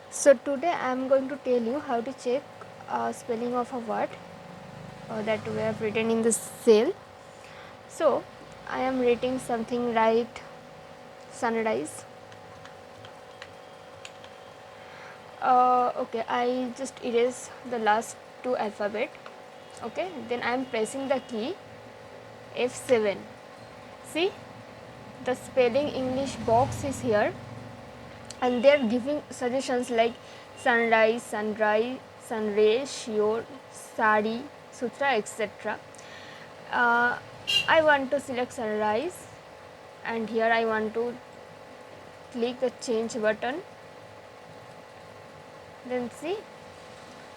So today I am going to tell you how to check spelling of a word that we have written in the cell. So I am writing something right, sunrise. Okay, I just erase the last two alphabet. Okay, then I am pressing the key F7. See, the spelling English box is here, and they are giving suggestions like sunrise, sunrise, sunray, shior, sari, sutra, etc. uh, I want to select sunrise, and here I want to click the change button. Then see,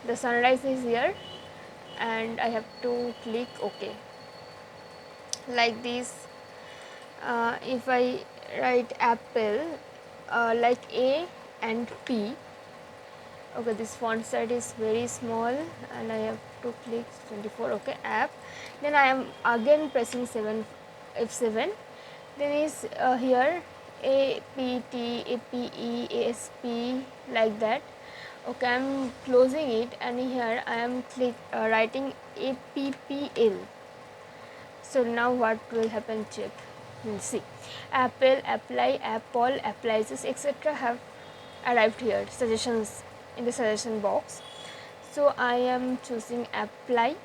the sunrise is here, and I have to click OK. Like this, if I write apple like A and P. Okay, this font size is very small, and I have to click 24. Okay, app. Then I am again pressing 7 F7. Then is here A P T A P E A S P, like that. Okay, I am closing it, and here I am writing APPL. So now what will happen? Check. We'll see. Apple, apply, apple, appliances, etc. have arrived here. Suggestions in the suggestion box. So I am choosing apply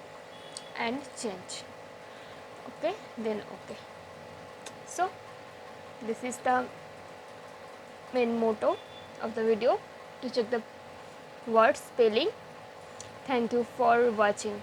and change. Okay, then okay. So this is the main motto of the video, to check the word spelling. Thank you for watching.